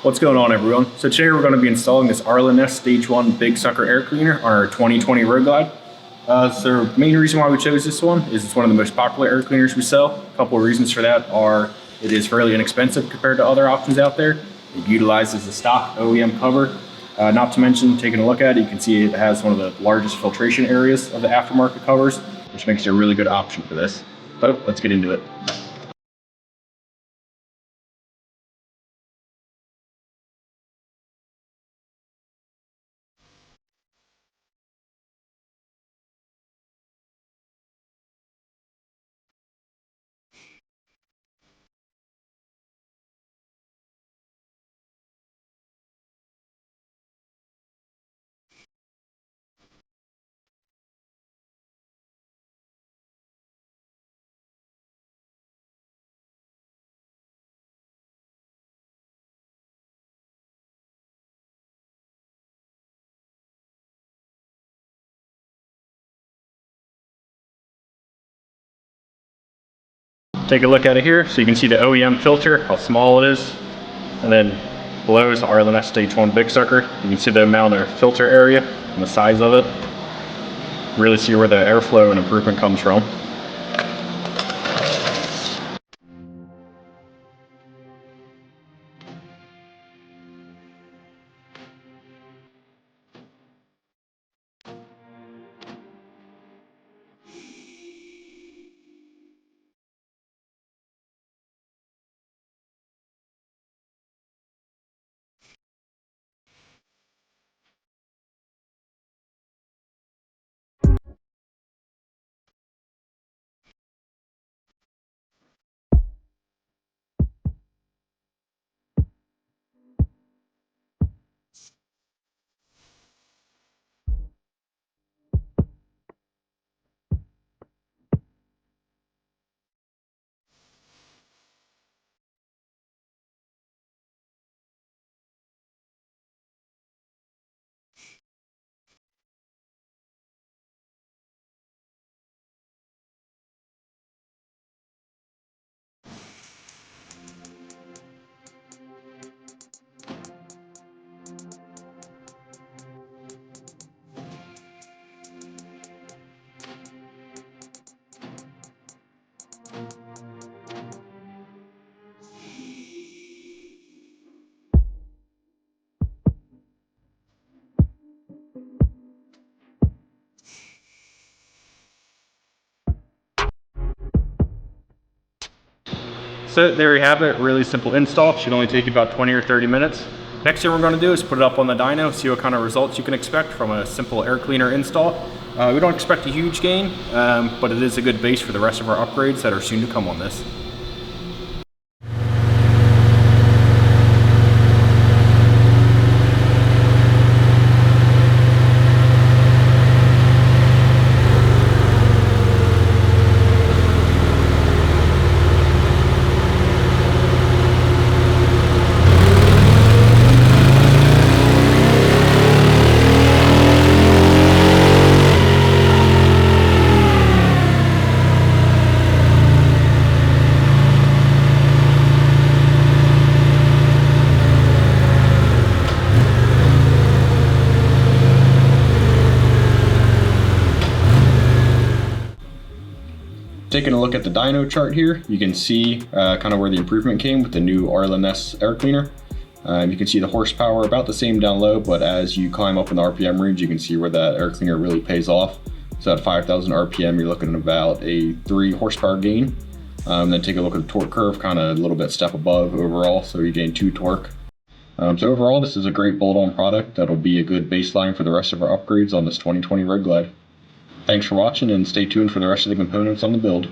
What's going on, everyone? So today we're going to be installing this Arlen Ness Stage 1 Big Sucker air cleaner on our 2020 Road Glide. So the main reason why we chose this one is it's one of the most popular air cleaners we sell. A couple of reasons for that are it is fairly inexpensive compared to other options out there. It utilizes the stock OEM cover. Not to mention, taking a look at it, you can see it has one of the largest filtration areas of the aftermarket covers, which makes it a really good option for this. So let's get into it. Take a look at it here, so you can see the OEM filter, how small it is, and then below is the Arlen Ness Stage 1 Big Sucker. You can see the amount of filter area and the size of it. Really see where the airflow and improvement comes from. So there you have it, really simple install. Should only take you about 20 or 30 minutes. Next thing we're going to do is put it up on the dyno, see what kind of results you can expect from a simple air cleaner install. We don't expect a huge gain, but it is a good base for the rest of our upgrades that are soon to come on this. Taking a look at the dyno chart here, you can see kind of where the improvement came with the new Arlen Ness air cleaner. You can see the horsepower about the same down low, but as you climb up in the RPM range, you can see where that air cleaner really pays off. So at 5,000 RPM, you're looking at about a 3 horsepower gain. Then take a look at the torque curve, kind of a little bit step above overall, so you gain 2 torque. So overall, this is a great bolt-on product that'll be a good baseline for the rest of our upgrades on this 2020 Road Glide. Thanks for watching, and stay tuned for the rest of the components on the build.